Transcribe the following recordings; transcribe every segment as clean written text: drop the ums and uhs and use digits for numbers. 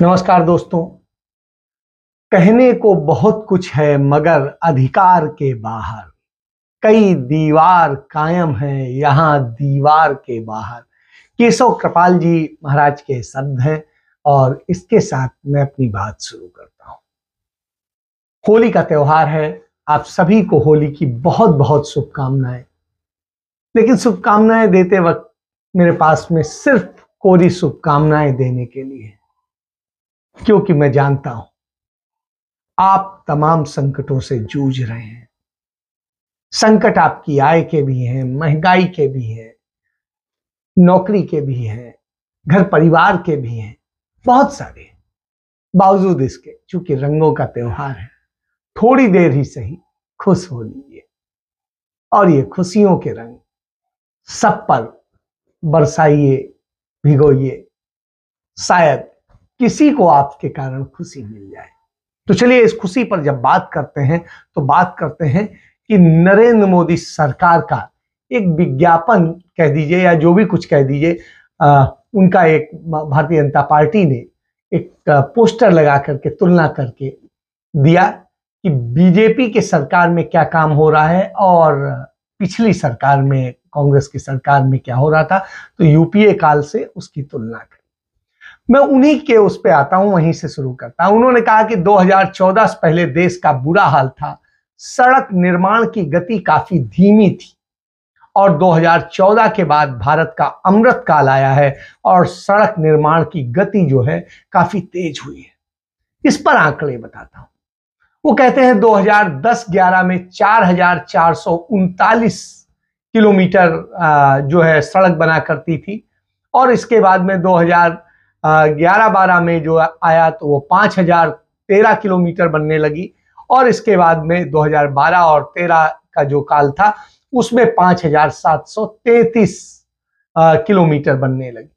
नमस्कार दोस्तों। कहने को बहुत कुछ है मगर अधिकार के बाहर कई दीवार कायम है यहाँ दीवार के बाहर। केशव कृपाल जी महाराज के शब्द हैं और इसके साथ मैं अपनी बात शुरू करता हूं। होली का त्योहार है, आप सभी को होली की बहुत बहुत शुभकामनाएं। लेकिन शुभकामनाएं देते वक्त मेरे पास में सिर्फ कोरी शुभकामनाएं देने के लिए, क्योंकि मैं जानता हूं आप तमाम संकटों से जूझ रहे हैं। संकट आपकी आय के भी हैं, महंगाई के भी हैं, नौकरी के भी हैं, घर परिवार के भी हैं, बहुत सारे। बावजूद इसके, चूंकि रंगों का त्योहार है, थोड़ी देर ही सही खुश हो लीजिए और ये खुशियों के रंग सब पर बरसाइए, भिगोइए। शायद किसी को आपके कारण खुशी मिल जाए। तो चलिए इस खुशी पर जब बात करते हैं तो बात करते हैं कि नरेंद्र मोदी सरकार का एक विज्ञापन कह दीजिए या जो भी कुछ कह दीजिए, उनका एक भारतीय जनता पार्टी ने एक पोस्टर लगा करके तुलना करके दिया कि बीजेपी के सरकार में क्या काम हो रहा है और पिछली सरकार में, कांग्रेस की सरकार में क्या हो रहा था। तो यूपीए काल से उसकी तुलना करी। मैं उन्हीं के उस पे आता हूं, वहीं से शुरू करता हूं। उन्होंने कहा कि 2014 से पहले देश का बुरा हाल था, सड़क निर्माण की गति काफी धीमी थी और 2014 के बाद भारत का अमृत काल आया है और सड़क निर्माण की गति जो है काफी तेज हुई है। इस पर आंकड़े बताता हूं। वो कहते हैं 2010-11 में 4,439 किलोमीटर जो है सड़क बना करती थी और इसके बाद में 2011-12 में जो आया तो वो 5,013 किलोमीटर बनने लगी और इसके बाद में 2012 और 13 का जो काल था उसमें 5,733 किलोमीटर बनने लगी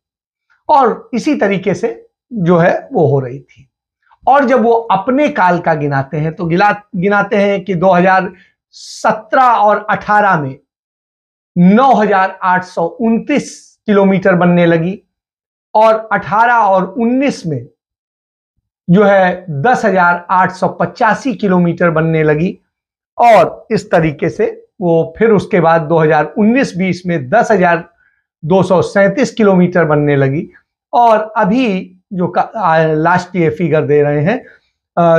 और इसी तरीके से जो है वो हो रही थी। और जब वो अपने काल का गिनाते हैं तो गिनाते हैं कि 2017 और 18 में 9,829 किलोमीटर बनने लगी और 18 और 19 में जो है 10,885 किलोमीटर बनने लगी और इस तरीके से वो फिर उसके बाद 2019-20 में 10,237 किलोमीटर बनने लगी और अभी जो लास्ट ये फिगर दे रहे हैं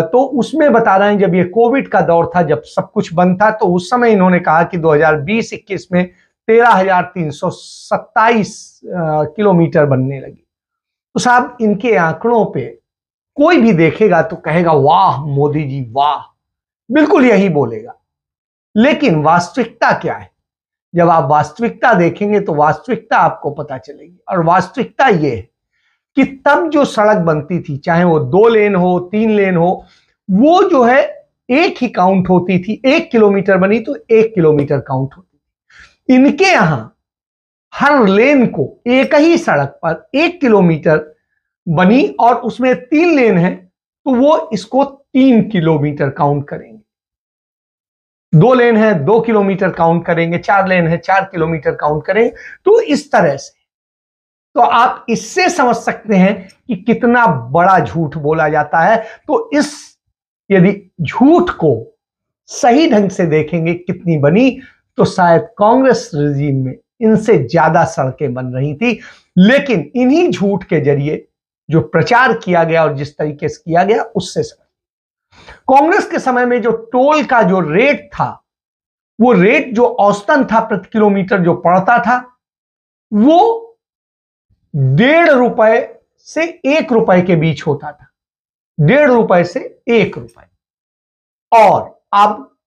तो उसमें बता रहे हैं जब ये कोविड का दौर था, जब सब कुछ बंद था, तो उस समय इन्होंने कहा कि 2020-21 में 13,327 किलोमीटर बनने लगी। तो साहब इनके आंकड़ों पे कोई भी देखेगा तो कहेगा वाह मोदी जी वाह, बिल्कुल यही बोलेगा। लेकिन वास्तविकता क्या है? जब आप वास्तविकता देखेंगे तो वास्तविकता आपको पता चलेगी और वास्तविकता ये है कि तब जो सड़क बनती थी, चाहे वो 2 लेन हो 3 लेन हो, वो जो है एक ही काउंट होती थी। 1 किलोमीटर बनी तो 1 किलोमीटर काउंट होती थी। इनके यहां हर लेन को एक ही सड़क पर 1 किलोमीटर बनी और उसमें 3 लेन है तो वो इसको 3 किलोमीटर काउंट करेंगे। 2 लेन है 2 किलोमीटर काउंट करेंगे, 4 लेन है 4 किलोमीटर काउंट करेंगे। तो इस तरह से तो आप इससे समझ सकते हैं कि कितना बड़ा झूठ बोला जाता है। तो इस यदि झूठ को सही ढंग से देखेंगे कितनी बनी, तो शायद कांग्रेस रेजिम में इनसे ज्यादा सड़कें बन रही थी। लेकिन इन्हीं झूठ के जरिए जो प्रचार किया गया और जिस तरीके से किया गया उससे कांग्रेस के समय में जो टोल का जो रेट था, वो रेट जो औसतन था प्रति किलोमीटर जो पड़ता था, वो 1.5 रुपए से 1 रुपए के बीच होता था। 1.5 रुपए से 1 रुपए और अब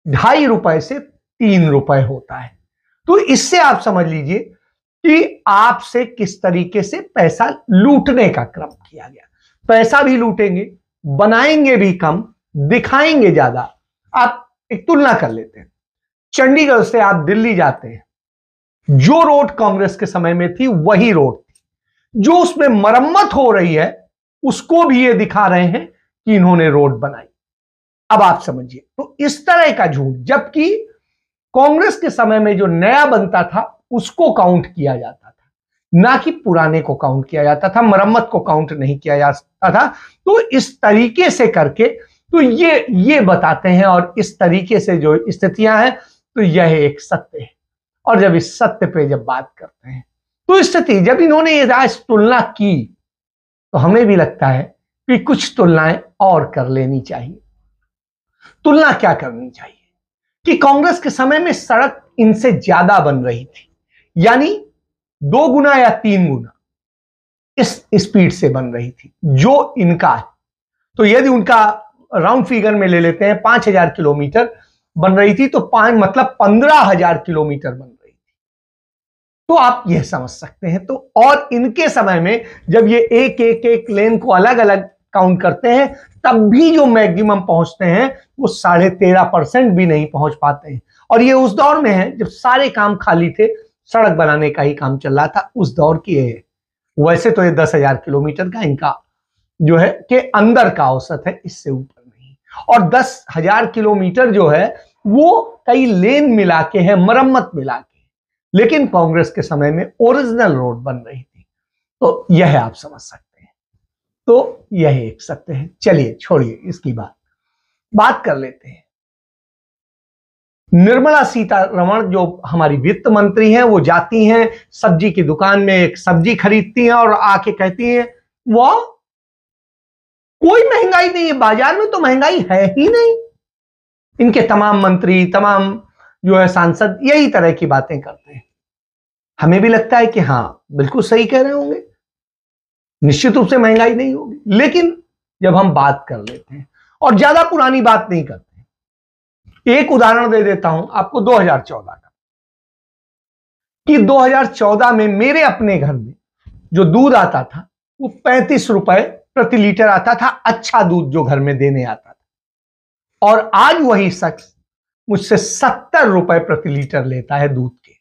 2.5 रुपए से 3 रुपए होता है। तो इससे आप समझ लीजिए कि आपसे किस तरीके से पैसा लूटने का क्रम किया गया। पैसा भी लूटेंगे, बनाएंगे भी कम, दिखाएंगे ज्यादा। आप एक तुलना कर लेते हैं, चंडीगढ़ से आप दिल्ली जाते हैं, जो रोड कांग्रेस के समय में थी वही रोड थी, जो उसमें मरम्मत हो रही है उसको भी ये दिखा रहे हैं कि इन्होंने रोड बनाई। अब आप समझिए, तो इस तरह का झूठ, जबकि कांग्रेस के समय में जो नया बनता था उसको काउंट किया जाता था ना कि पुराने को काउंट किया जाता था, मरम्मत को काउंट नहीं किया जाता था। तो इस तरीके से करके तो ये बताते हैं, और इस तरीके से जो स्थितियां हैं, तो यह एक सत्य है। और जब इस सत्य पे जब बात करते हैं, तो स्थिति जब इन्होंने ये आज तुलना की, तो हमें भी लगता है कि कुछ तुलनाएं और कर लेनी चाहिए। तुलना क्या करनी चाहिए कि कांग्रेस के समय में सड़क इनसे ज्यादा बन रही थी, यानी 2 गुना या 3 गुना इस स्पीड से बन रही थी जो इनका है। तो यदि उनका राउंड फिगर में ले लेते हैं 5000 किलोमीटर बन रही थी, तो 5 मतलब 15,000 किलोमीटर बन रही थी। तो आप यह समझ सकते हैं। तो और इनके समय में जब ये एक लेन को अलग अलग काउंट करते हैं, तब भी जो मैक्सिमम पहुंचते हैं वो 13.5% भी नहीं पहुंच पाते हैं। और ये उस दौर में है जब सारे काम खाली थे, सड़क बनाने का ही काम चल रहा था, उस दौर की है। वैसे तो ये 10,000 किलोमीटर का इनका जो है के अंदर का औसत है, इससे ऊपर नहीं। और 10,000 किलोमीटर जो है वो कई लेन मिला के है, मरम्मत मिला के। लेकिन कांग्रेस के समय में ओरिजिनल रोड बन रही थी। तो यह आप समझ सकते हैं। तो यह एक सत्य है। चलिए छोड़िए इसकी बात कर लेते हैं। निर्मला सीतारमण जो हमारी वित्त मंत्री हैं, वो जाती हैं सब्जी की दुकान में, एक सब्जी खरीदती हैं और आके कहती हैं, वाह कोई महंगाई नहीं है, बाजार में तो महंगाई है ही नहीं। इनके तमाम मंत्री, तमाम जो है सांसद यही तरह की बातें करते हैं। हमें भी लगता है कि हां बिल्कुल सही कह रहे होंगे, निश्चित रूप से महंगाई नहीं होगी। लेकिन जब हम बात कर लेते हैं और ज्यादा पुरानी बात नहीं करते, एक उदाहरण दे देता हूं आपको 2014 का, कि 2014 में मेरे अपने घर में जो दूध आता था वो 35 रुपए प्रति लीटर आता था, अच्छा दूध जो घर में देने आता था। और आज वही शख्स मुझसे 70 रुपए प्रति लीटर लेता है दूध के।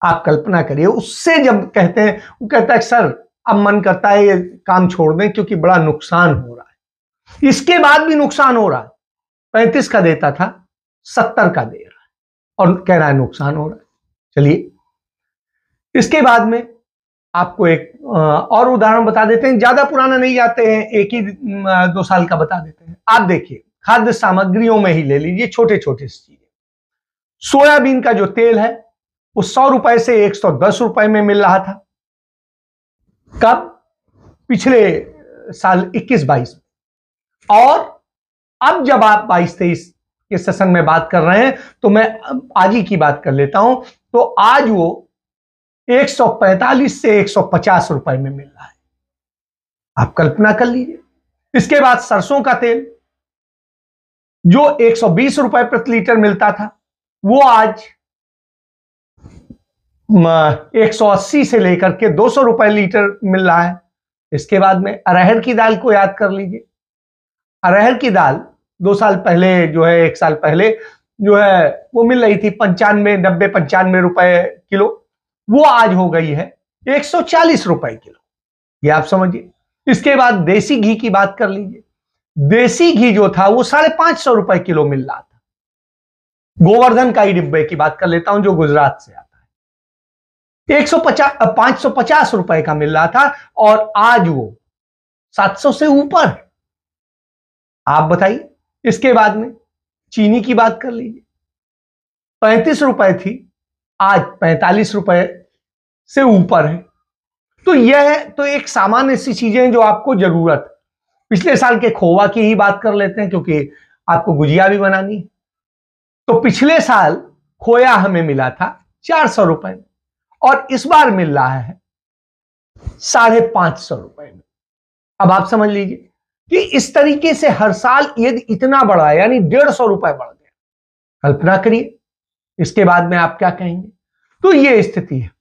आप कल्पना करिए। उससे जब कहते हैं, वो कहता है सर अब मन करता है ये काम छोड़ दें क्योंकि बड़ा नुकसान हो रहा है। इसके बाद भी नुकसान हो रहा है। 35 का देता था, 70 का दे रहा है और कह रहा है नुकसान हो रहा है। चलिए इसके बाद में आपको एक और उदाहरण बता देते हैं, ज्यादा पुराना नहीं जाते हैं, एक ही 2 साल का बता देते हैं। आप देखिए खाद्य सामग्रियों में ही ले लीजिए, छोटे छोटे चीजें। सोयाबीन का जो तेल है वो 100 रुपए से 110 रुपए में मिल रहा था। कब? पिछले साल 21-22 में। और अब जब आप 22-23 के सेशन में बात कर रहे हैं, तो मैं आज ही की बात कर लेता हूं। तो आज वो 145 से 150 रुपए में मिल रहा है। आप कल्पना कर लीजिए। इसके बाद सरसों का तेल जो 120 रुपए प्रति लीटर मिलता था, वो आज 180 से लेकर के 200 रुपए लीटर मिल रहा है। इसके बाद में अरहर की दाल को याद कर लीजिए। अरहर की दाल 2 साल पहले जो है, 1 साल पहले जो है वो मिल रही थी 95 रुपए किलो, वो आज हो गई है 140 रुपए किलो। ये आप समझिए। इसके बाद देसी घी की बात कर लीजिए। देसी घी जो था वो 550 रुपए किलो मिल रहा था। गोवर्धन का ही डिब्बे की बात कर लेता हूं जो गुजरात से आता है, 550 रुपए का मिल रहा था और आज वो 700 से ऊपर है। आप बताइए। इसके बाद में चीनी की बात कर लीजिए। 35 रुपए थी, आज 45 रुपए से ऊपर है। तो यह तो एक सामान्य सी चीजें जो आपको जरूरत है। पिछले साल के खोवा की ही बात कर लेते हैं क्योंकि आपको गुजिया भी बनानी है। तो पिछले साल खोया हमें मिला था 400 रुपए में और इस बार मिल रहा है 550 रुपए में। अब आप समझ लीजिए कि इस तरीके से हर साल यदि इतना बढ़ा, यानी 150 रुपए बढ़ गया, कल्पना करिए। इसके बाद में आप क्या कहेंगे? तो ये स्थिति है।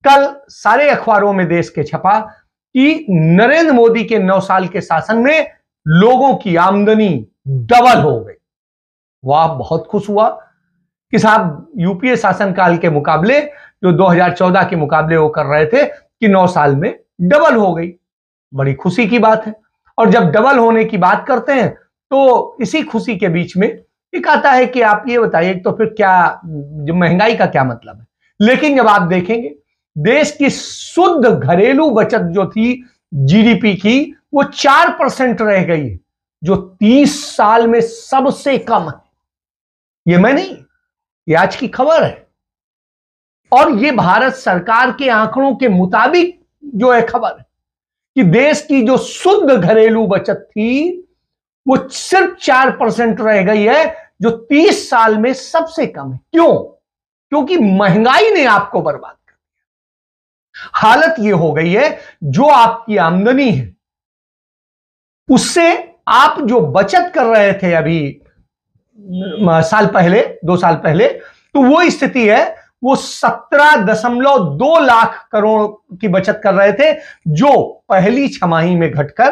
कल सारे अखबारों में देश के छपा कि नरेंद्र मोदी के 9 साल के शासन में लोगों की आमदनी डबल हो गई। वाह, बहुत खुश हुआ कि साहब यूपीए शासनकाल के मुकाबले जो 2014 के मुकाबले वो कर रहे थे कि 9 साल में डबल हो गई। बड़ी खुशी की बात है। और जब डबल होने की बात करते हैं तो इसी खुशी के बीच में एक आता है कि आप ये बताइए तो फिर क्या, जो महंगाई का क्या मतलब है। लेकिन जब आप देखेंगे देश की शुद्ध घरेलू बचत जो थी जीडीपी की, वो 4% रह गई है, जो 30 साल में सबसे कम है। ये मैं नहीं, ये आज की खबर है। और ये भारत सरकार के आंकड़ों के मुताबिक जो है खबर है कि देश की जो शुद्ध घरेलू बचत थी वो सिर्फ 4% रह गई है, जो 30 साल में सबसे कम है। क्यों? क्योंकि महंगाई ने आपको बर्बाद कर दिया। हालत ये हो गई है, जो आपकी आमदनी है उससे आप जो बचत कर रहे थे अभी साल पहले, 2 साल पहले, तो वो स्थिति है, वो 17.2 लाख करोड़ की बचत कर रहे थे, जो पहली छमाही में घटकर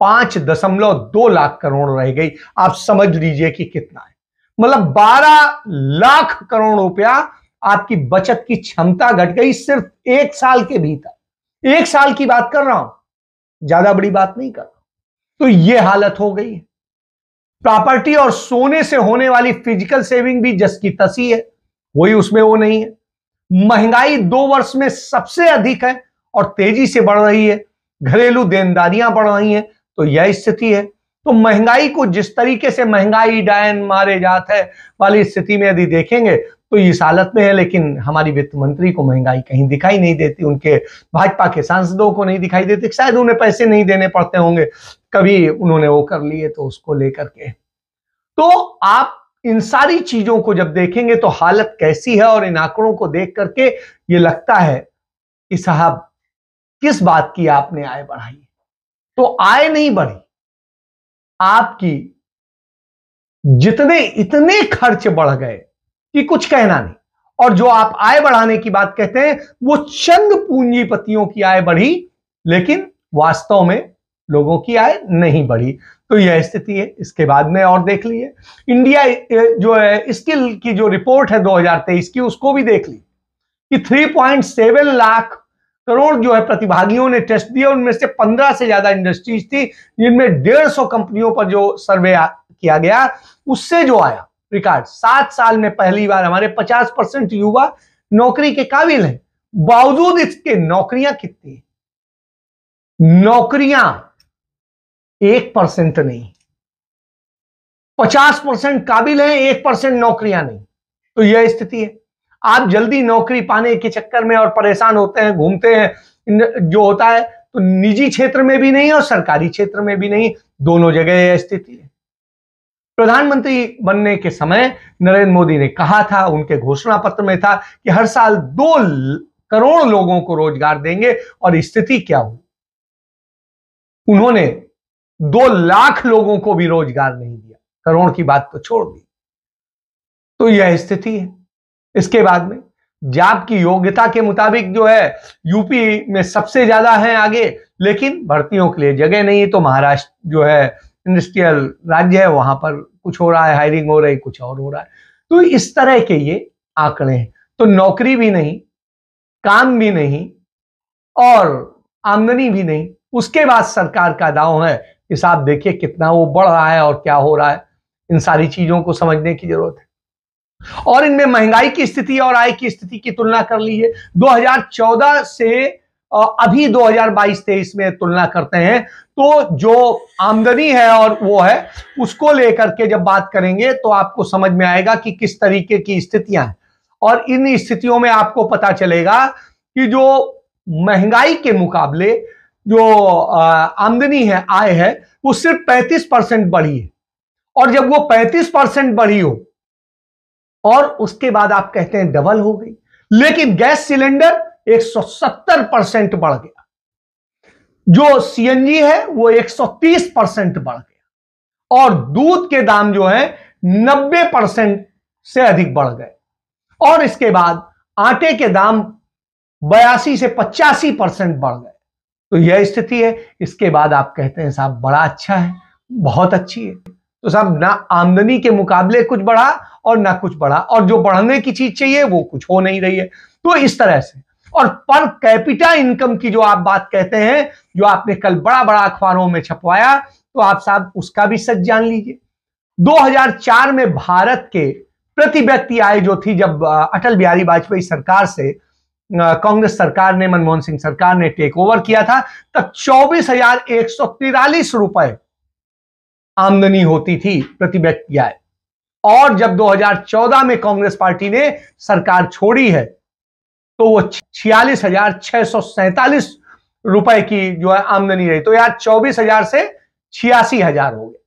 5.2 लाख करोड़ रह गई। आप समझ लीजिए कि कितना है। मतलब 12 लाख करोड़ रुपया आपकी बचत की क्षमता घट गई सिर्फ 1 साल के भीतर। 1 साल की बात कर रहा हूं, ज्यादा बड़ी बात नहीं कर रहा। तो यह हालत हो गई है। प्रॉपर्टी और सोने से होने वाली फिजिकल सेविंग भी जस की तसी है, वही उसमें वो नहीं है। महंगाई 2 वर्ष में सबसे अधिक है और तेजी से बढ़ रही है। घरेलू देनदारियां बढ़ रही हैं, तो यह स्थिति है। तो महंगाई को जिस तरीके से महंगाई डायन मारे जात है वाली स्थिति में यदि देखेंगे तो इस हालत में है। लेकिन हमारी वित्त मंत्री को महंगाई कहीं दिखाई नहीं देती, उनके भाजपा के सांसदों को नहीं दिखाई देती। शायद उन्हें पैसे नहीं देने पड़ते होंगे, कभी उन्होंने वो कर लिए तो उसको लेकर के। तो आप इन सारी चीजों को जब देखेंगे तो हालत कैसी है, और इन आंकड़ों को देख करके ये लगता है कि साहब किस बात की आपने आय बढ़ाई। तो आय नहीं बढ़ी, आपकी जितने इतने खर्च बढ़ गए कि कुछ कहना नहीं। और जो आप आय बढ़ाने की बात कहते हैं वो चंद पूंजीपतियों की आय बढ़ी, लेकिन वास्तव में लोगों की आय नहीं बढ़ी। तो यह स्थिति है। इसके बाद में और देख लिए इंडिया जो है स्किल की जो रिपोर्ट है 2023 की, उसको भी देख ली कि 3.7 लाख करोड़ जो है प्रतिभागियों ने टेस्ट दिया। उनमें से 15 से ज्यादा इंडस्ट्रीज थी, जिनमें 150 कंपनियों पर जो सर्वे किया गया, उससे जो आया रिकॉर्ड 7 साल में पहली बार हमारे 50% युवा नौकरी के काबिल हैं। बावजूद इसके नौकरियां कितनी, नौकरियां 1% नहीं, 50% काबिल हैं, 1% नौकरियां नहीं। तो यह स्थिति है। आप जल्दी नौकरी पाने के चक्कर में और परेशान होते हैं, घूमते हैं, जो होता है तो निजी क्षेत्र में भी नहीं और सरकारी क्षेत्र में भी नहीं, दोनों जगह यह स्थिति है। प्रधानमंत्री बनने के समय नरेंद्र मोदी ने कहा था, उनके घोषणा पत्र में था कि हर साल 2 करोड़ लोगों को रोजगार देंगे, और स्थिति क्या हुई? उन्होंने 2 लाख लोगों को भी रोजगार नहीं दिया, करोड़ की बात तो छोड़ दी। तो यह स्थिति है। इसके बाद में जॉब की योग्यता के मुताबिक जो है यूपी में सबसे ज्यादा है आगे, लेकिन भर्तियों के लिए जगह नहीं है। तो महाराष्ट्र जो है इंडस्ट्रियल राज्य है, वहां पर कुछ हो रहा है, हायरिंग हो रही, कुछ और हो रहा है। तो इस तरह के ये आंकड़े हैं। तो नौकरी भी नहीं, काम भी नहीं और आमदनी भी नहीं। उसके बाद सरकार का दाव है कि साहब देखिए कितना वो बढ़ रहा है और क्या हो रहा है। इन सारी चीजों को समझने की जरूरत है। और इनमें महंगाई की स्थिति और आय की स्थिति की तुलना कर लीजिए। 2014 से अभी 2022-23 में तुलना करते हैं, तो जो आमदनी है और वो है, उसको लेकर के जब बात करेंगे तो आपको समझ में आएगा कि किस तरीके की स्थितियां हैं। और इन स्थितियों में आपको पता चलेगा कि जो महंगाई के मुकाबले जो आमदनी है, आय है, वो सिर्फ 35% बढ़ी है। और जब वो 35% बढ़ी हो और उसके बाद आप कहते हैं डबल हो गई, लेकिन गैस सिलेंडर 170% बढ़ गया, जो सीएनजी है वो 130% बढ़ गया, और दूध के दाम जो है 90% से अधिक बढ़ गए। और इसके बाद आटे के दाम 82 से 85% बढ़ गए। तो यह स्थिति है। इसके बाद आप कहते हैं साहब बड़ा अच्छा है, बहुत अच्छी है। तो साहब ना आमदनी के मुकाबले कुछ बढ़ा और ना कुछ बढ़ा, और जो बढ़ने की चीज चाहिए वो कुछ हो नहीं रही है। तो इस तरह से, और पर कैपिटा इनकम की जो आप बात कहते हैं, जो आपने कल बड़ा बड़ा अखबारों में छपवाया, तो आप साहब उसका भी सच जान लीजिए। 2004 में भारत के प्रति व्यक्ति आय जो थी, जब अटल बिहारी वाजपेयी सरकार से कांग्रेस सरकार ने, मनमोहन सिंह सरकार ने टेक ओवर किया था, तब 24,143 रुपए आमदनी होती थी प्रति व्यक्ति आय। और जब 2014 में कांग्रेस पार्टी ने सरकार छोड़ी है, तो वो 46,647 रुपए की जो है आमदनी रही। तो यार 24,000 से 86,000 हो गए।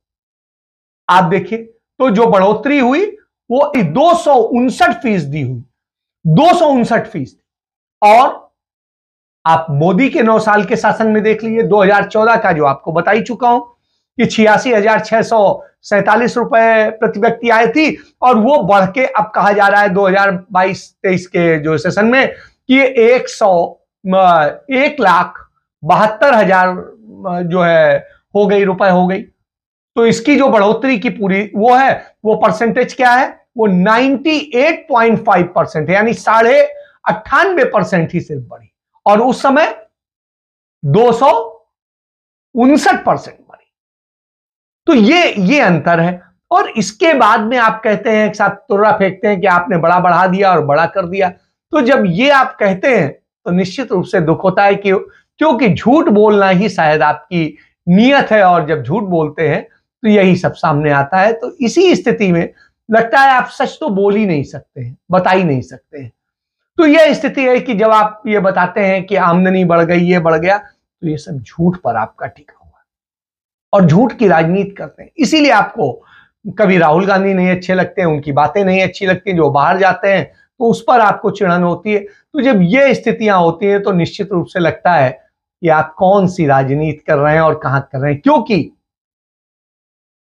आप देखिए, तो जो बढ़ोतरी हुई वो 259% हुई, 259%। और आप मोदी के 9 साल के शासन में देख लीजिए, 2014 का जो आपको बता ही चुका हूं कि 86,647 रुपए प्रति व्यक्ति आए थी, और वो बढ़ के अब कहा जा रहा है 2022-23 के जो सेशन में कि 1,72,000 जो है हो गई, रुपए हो गई। तो इसकी जो बढ़ोतरी की पूरी वो है, वो परसेंटेज क्या है, वो 98.5% है, यानी 98.5% ही सिर्फ बढ़ी, और उस समय 259% बढ़ी। तो ये अंतर है। और इसके बाद में आप कहते हैं, एक साथ तुर्रा फेंकते हैं कि आपने बड़ा बढ़ा दिया और बड़ा कर दिया। तो जब ये आप कहते हैं तो निश्चित रूप से दुख होता है कि क्योंकि झूठ बोलना ही शायद आपकी नीयत है, और जब झूठ बोलते हैं तो यही सब सामने आता है। तो इसी स्थिति में लगता है आप सच तो बोल ही नहीं सकते हैं, बता ही नहीं सकते हैं। तो यह स्थिति है कि जब आप ये बताते हैं कि आमदनी बढ़ गई, ये बढ़ गया, तो ये सब झूठ पर आपका टिका हुआ, और झूठ की राजनीति करते हैं। इसीलिए आपको कभी राहुल गांधी नहीं अच्छे लगते हैं, उनकी बातें नहीं अच्छी लगती, जो बाहर जाते हैं तो उस पर आपको चिढ़न होती है। तो जब ये स्थितियां होती हैं तो निश्चित रूप से लगता है कि आप कौन सी राजनीति कर रहे हैं और कहां कर रहे हैं, क्योंकि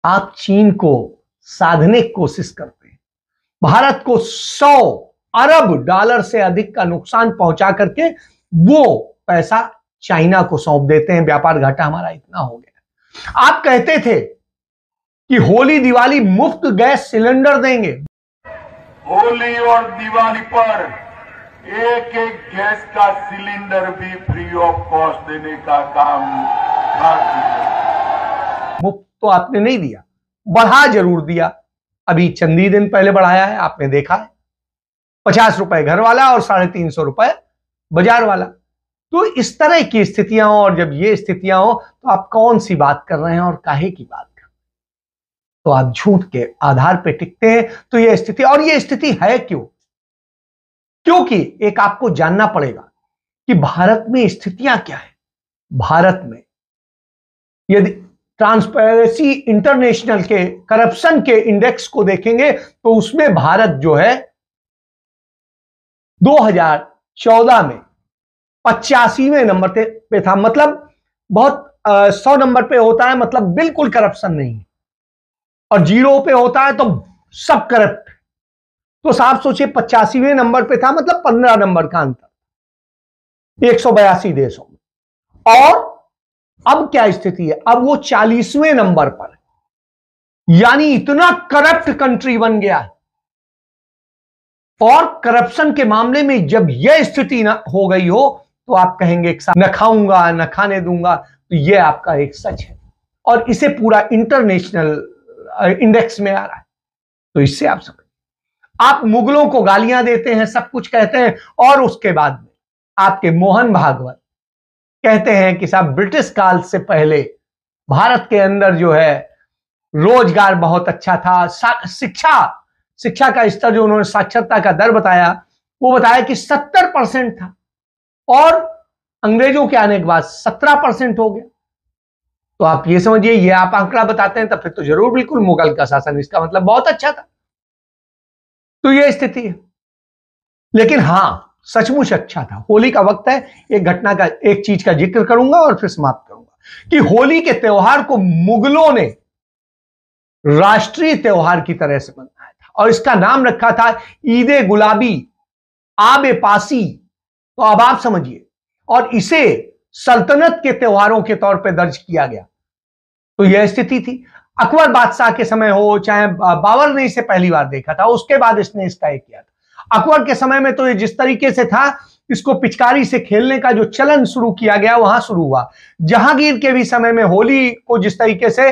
आप चीन को साधने की कोशिश करते हैं। भारत को 100 अरब डॉलर से अधिक का नुकसान पहुंचा करके वो पैसा चाइना को सौंप देते हैं। व्यापार घाटा हमारा इतना हो गया। आप कहते थे कि होली दिवाली मुफ्त गैस सिलेंडर देंगे। होली और दिवाली पर एक एक गैस का सिलेंडर भी फ्री ऑफ कॉस्ट देने का काम मुफ्त तो आपने नहीं दिया, बढ़ा जरूर दिया। अभी चंद ही दिन पहले बढ़ाया है, आपने देखा है, 50 रुपए घर वाला और 350 रुपए बाजार वाला। तो इस तरह की स्थितियां हो, और जब ये स्थितियां हो तो आप कौन सी बात कर रहे हैं और काहे की बात कर रहे हैं, तो आप झूठ के आधार पर टिकते हैं। तो ये स्थिति, और ये स्थिति है क्यों? क्योंकि एक आपको जानना पड़ेगा कि भारत में स्थितियां क्या है। भारत में यदि ट्रांसपेरेंसी इंटरनेशनल के करप्शन के इंडेक्स को देखेंगे तो उसमें भारत जो है 2014 में 85वें नंबर पे था। मतलब बहुत 100 नंबर पे होता है मतलब बिल्कुल करप्शन नहीं है, और 0 पे होता है तो सब करप्ट। तो साहब सोचिए 85वें नंबर पे था, मतलब 15 नंबर का अंतर 182 देशों में। और अब क्या स्थिति है, अब वो 40वें नंबर पर है, यानी इतना करप्ट कंट्री बन गया है। और करप्शन के मामले में जब यह स्थिति ना हो गई हो तो आप कहेंगे न खाऊंगा न खाने दूंगा, तो यह आपका एक सच है, और इसे पूरा इंटरनेशनल इंडेक्स में आ रहा है। तो इससे आप समझ, आप मुगलों को गालियां देते हैं, सब कुछ कहते हैं, और उसके बाद में आपके मोहन भागवत कहते हैं कि साहब ब्रिटिश काल से पहले भारत के अंदर जो है रोजगार बहुत अच्छा था। शिक्षा का स्तर जो उन्होंने साक्षरता का दर बताया, वो बताया कि 70% था, और अंग्रेजों के आने के बाद 17% हो गया। तो आप ये समझिए, ये आप आंकड़ा बताते हैं, तब फिर तो जरूर बिल्कुल मुगल का शासन, इसका मतलब बहुत अच्छा था। तो ये स्थिति है। लेकिन हां, सचमुच अच्छा था। होली का वक्त है, एक घटना का, एक चीज का जिक्र करूंगा और फिर समाप्त करूंगा कि होली के त्योहार को मुगलों ने राष्ट्रीय त्योहार की तरह से मनाया था, और इसका नाम रखा था ईदे गुलाबी, आबे पासी। तो अब आप समझिए, और इसे सल्तनत के त्योहारों के तौर पर दर्ज किया गया। तो यह स्थिति थी। अकबर बादशाह के समय हो, चाहे बाबर ने इसे पहली बार देखा था, उसके बाद इसने इसका एक किया था। अकबर के समय में तो ये जिस तरीके से था, इसको पिचकारी से खेलने का जो चलन शुरू किया गया वहां शुरू हुआ। जहांगीर के भी समय में होली को जिस तरीके से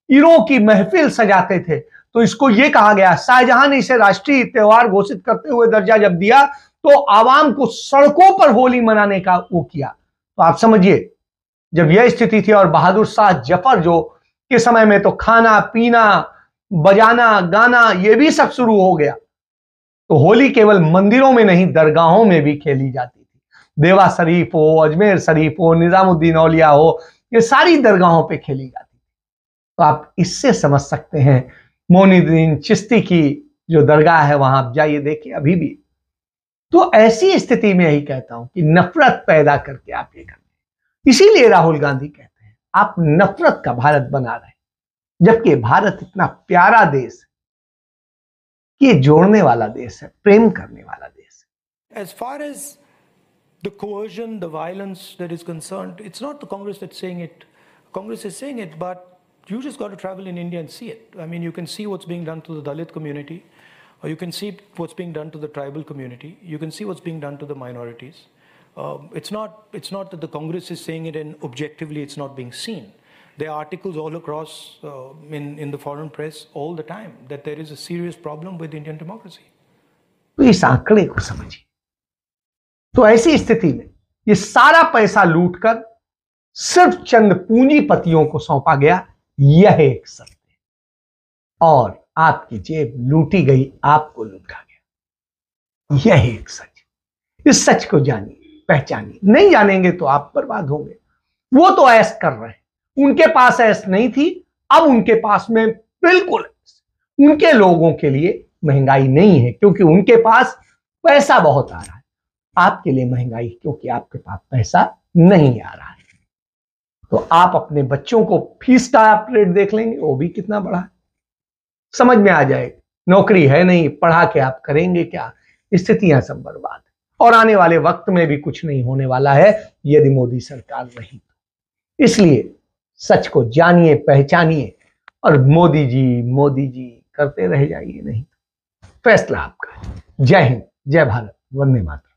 ईरों की महफिल सजाते थे, तो इसको यह कहा गया। शाहजहां ने इसे राष्ट्रीय त्योहार घोषित करते हुए दर्जा जब दिया, तो आवाम को सड़कों पर होली मनाने का वो किया। तो आप समझिए, जब यह स्थिति थी और बहादुर शाह जफर जो के समय में तो खाना पीना, बजाना गाना ये भी सब शुरू हो गया। तो होली केवल मंदिरों में नहीं, दरगाहों में भी खेली जाती थी। देवा शरीफ हो, अजमेर शरीफ हो, निजामुद्दीन औलिया हो, ये सारी दरगाहों पे खेली जाती थी। तो आप इससे समझ सकते हैं, मोइनुद्दीन चिश्ती की जो दरगाह है वहां आप जाइए, देखिए अभी भी। तो ऐसी स्थिति में यही कहता हूं कि नफरत पैदा करके आप ये करते। इसीलिए राहुल गांधी कहते हैं आप नफरत का भारत बना रहे, जबकि भारत इतना प्यारा देश है, ये जोड़ने वाला देश है, प्रेम करने वाला देश है। As far as the coercion, the violence that is concerned, it's not the Congress that's saying it. Congress is saying it, but you just got to travel in India and see it. I mean, you can see what's being done to the Dalit community, or you can see what's being done to the tribal community. You can see what's being done to the minorities. It's not that the Congress is saying it and objectively it's not being seen. There are articles all across in the foreign press all the time that there is a serious problem with Indian democracy. तो इस आंकड़े को समझिए। तो ऐसी स्थिति में ये सारा पैसा लूटकर सिर्फ चंद पूंजीपतियों को सौंपा गया, यह एक सत्य है। और आपकी जेब लूटी गई, आपको लूटा गया, यह एक सच। इस सच को जानिए, पहचानिए। नहीं जानेंगे तो आप बर्बाद होंगे। वो तो ऐश कर रहे हैं, उनके पास ऐश नहीं थी, अब उनके पास में बिल्कुल ऐश। उनके लोगों के लिए महंगाई नहीं है क्योंकि उनके पास पैसा बहुत आ रहा है। आपके लिए महंगाई क्योंकि आपके पास पैसा नहीं आ रहा है। तो आप अपने बच्चों को फीस का आप रेट देख लेंगे, वो भी कितना बड़ा है, समझ में आ जाएगा। नौकरी है नहीं, पढ़ा के आप करेंगे क्या, स्थितियां सब बर्बाद है। और आने वाले वक्त में भी कुछ नहीं होने वाला है यदि मोदी सरकार रही तो। इसलिए सच को जानिए, पहचानिए और मोदी जी करते रह जाइए, नहीं फैसला आपका है। जय हिंद, जय भारत, वंदे मातरम।